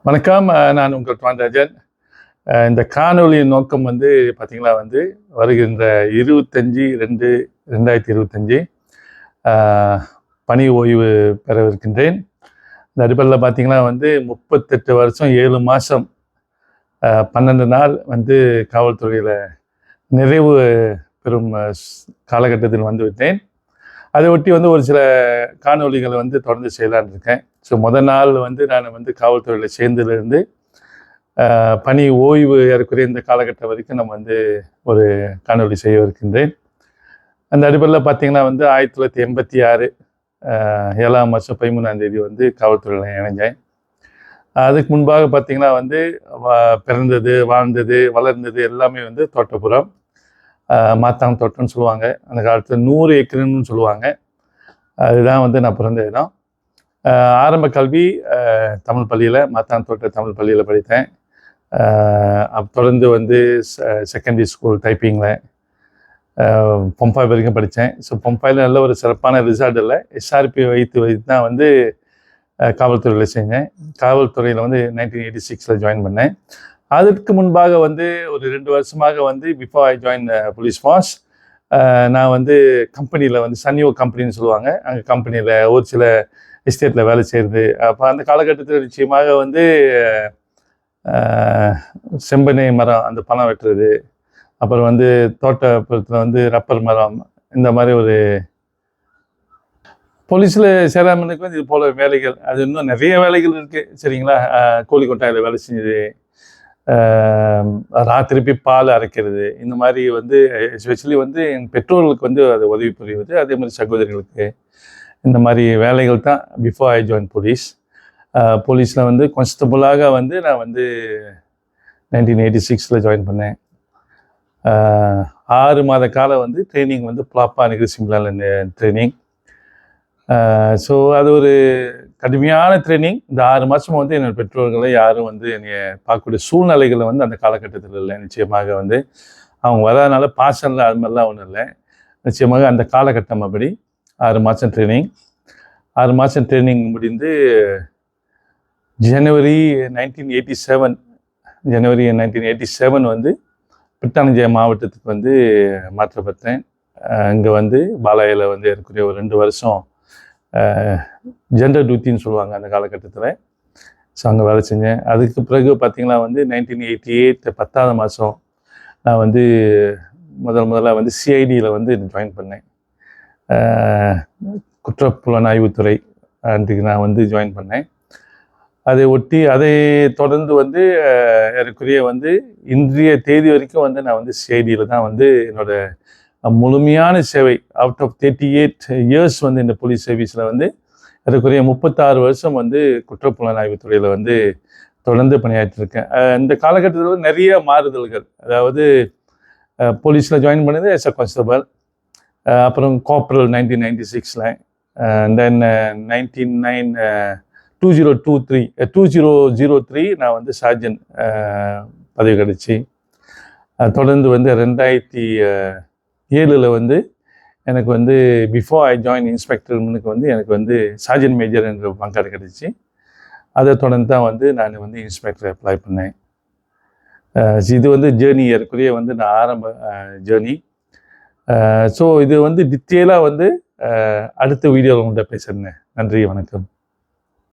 வணக்கம். நான் உங்கள் பாண்டராஜன். இந்த காணொளியின் நோக்கம் வந்து பார்த்தீங்களா வந்து வருகின்ற 25/2/2025 பணி ஓய்வு பெறவிருக்கின்றேன். இந்த அடிப்படையில் பார்த்தீங்கன்னா வந்து 38 வருஷம் 7 மாதம் 12 நாள் வந்து காவல்துறையில் நிறைவு பெறும் காலகட்டத்தில் வந்து விட்டேன். அதை ஒட்டி வந்து ஒரு சில காணொளிகளை வந்து தொடர்ந்து செய்யலான்னு இருக்கேன். ஸோ முதல் நாள் வந்து நான் வந்து காவல்துறையில் சேர்ந்ததுலேருந்து பணி ஓய்வு ஏறக்குறைய இந்த காலகட்டம் வரைக்கும் நம்ம வந்து ஒரு காணொளி செய்ய இருக்கின்றேன். அந்த அடிப்படையில் பார்த்தீங்கன்னா வந்து 1986 7ஆம் மாதம் 13ஆம் தேதி வந்து காவல்துறையில் இணைஞ்சேன். அதுக்கு முன்பாக பார்த்தீங்கன்னா வந்து பிறந்தது, வாழ்ந்தது, வளர்ந்தது எல்லாமே வந்து தோட்டப்புறம், மாத்தாங் தோட்டம்னு சொல்லுவாங்க. அந்த காலத்தில் 100 ஏக்கர்னு சொல்லுவாங்க. அதுதான் வந்து நான் பிறந்த இடம். ஆரம்ப கல்வி தமிழ் பள்ளியில், மாத்தான் தோட்ட தமிழ் பள்ளியில் படித்தேன். தொடர்ந்து வந்து செகண்டரி ஸ்கூல் டைப்பிங்கில் பொம்பாய் வரைக்கும் படித்தேன். ஸோ பொம்பாயில் நல்ல ஒரு சிறப்பான ரிசல்ட் இல்லை. எஸ்ஆர்பி வைத்து தான் வந்து காவல்துறையில் செஞ்சேன். காவல்துறையில் வந்து 1986 ஜாயின் பண்ணேன். அதற்கு முன்பாக வந்து ஒரு 2 வருஷமாக வந்து before I join police Phars நான் வந்து கம்பெனியில் வந்து சன்னியோ கம்பெனின்னு சொல்லுவாங்க. அங்கே கம்பெனியில் ஒரு சில எஸ்டேட்டில் வேலை செய்கிறது. அப்போ அந்த காலகட்டத்தில் நிச்சயமாக வந்து செம்பனை மரம் அந்த பழம் வெட்டுறது, அப்புறம் வந்து தோட்டப்புறத்தில் வந்து ரப்பர் மரம், இந்த மாதிரி ஒரு போலீஸில் சேராமனுக்கு வந்து இது போல் வேலைகள், அது இன்னும் நிறைய வேலைகள் இருக்குது சரிங்களா. கோழி கொட்டாயில் வேலை செஞ்சது, ராத்திரி பால் அரைக்கிறது, இந்த மாதிரி வந்து எஸ்பெஷலி வந்து என் பெற்றோர்களுக்கு வந்து அது உதவி புரிவது, அதே மாதிரி சகோதரிகளுக்கு, இந்த மாதிரி வேலைகள் தான் பிஃபோர் ஐ ஜாயின் போலீஸ். போலீஸில் வந்து கான்ஸ்டபுளாக வந்து நான் வந்து 1986 ஜாயின் பண்ணேன். 6 மாத காலம் வந்து ட்ரைனிங் வந்து ப்ளாப்பா நிகழ்ச்சி சிம்லாவில் ட்ரைனிங். ஸோ அது ஒரு கடுமையான ட்ரைனிங். இந்த 6 மாதமும் வந்து என்னோடய பெற்றோர்களை யாரும் வந்து என்னை பார்க்கக்கூடிய சூழ்நிலைகளை வந்து அந்த காலகட்டத்தில் இல்லை. நிச்சயமாக வந்து அவங்க வராதனால பாசனில் அது மாதிரிலாம் ஒன்றும் இல்லை. நிச்சயமாக அந்த காலகட்டம் அப்படி 6 மாதம் ட்ரைனிங். 6 மாதம் ட்ரைனிங் முடிந்து ஜனவரி 1987 வந்து பிரித்தானியா மாவட்டத்துக்கு வந்து மாற்றப்பட்டேன். இங்கே வந்து பாலாயில் வந்து ஏற்கனவே ஒரு 2 வருஷம் ஜெண்டர் டியூட்டின்னு சொல்லுவாங்க அந்த காலகட்டத்தில். ஸோ அங்கே வேலை செஞ்சேன். அதுக்கு பிறகு பார்த்திங்கன்னா வந்து 1988 10ஆவது மாதம் நான் வந்து முதலாக வந்து சிஐடியில் வந்து ஜாயின் பண்ணேன். குற்றப்புலனாய்வுத்துறை அதுக்கு நான் வந்து ஜாயின் பண்ணேன். அதை ஒட்டி அதை தொடர்ந்து வந்து ஏறக்குறைய வந்து இன்றைய தேதி வரைக்கும் வந்து நான் வந்து சிஐடியில் தான் வந்து என்னோடய முழுமையான சேவை அவுட் ஆஃப் 38 இயர்ஸ் வந்து இந்த போலீஸ் சர்வீஸில் வந்து ஏறக்குறைய 36 வருஷம் வந்து குற்றப்புலனாய்வுத்துறையில் வந்து தொடர்ந்து பணியாற்றிருக்கேன். இந்த காலகட்டத்தில் நிறைய மாறுதல்கள், அதாவது போலீஸில் ஜாயின் பண்ணது எஸ் அ கான்ஸ்டபிள், அப்புறம் கார்பரல் 1996, தென் 2003 நான் வந்து சார்ஜன் பதவி கிடச்சி, தொடர்ந்து வந்து 2007 வந்து எனக்கு வந்து பிஃபோர் ஐ ஜாயின் இன்ஸ்பெக்டர்னுக்கு வந்து எனக்கு வந்து சார்ஜன் மேஜர் என்ற பங்காடு கிடச்சி, அதை தொடர்ந்து தான் வந்து நான் வந்து இன்ஸ்பெக்டர் அப்ளை பண்ணேன். இது வந்து ஜேர்னி ஏறக்குறைய வந்து நான் ஆரம்ப ஜேர்னி. ஸோ இது வந்து டீட்டெயிலாக வந்து அடுத்த வீடியோவில் உங்கள்கிட்ட பேசுகிறேன். நன்றி, வணக்கம்.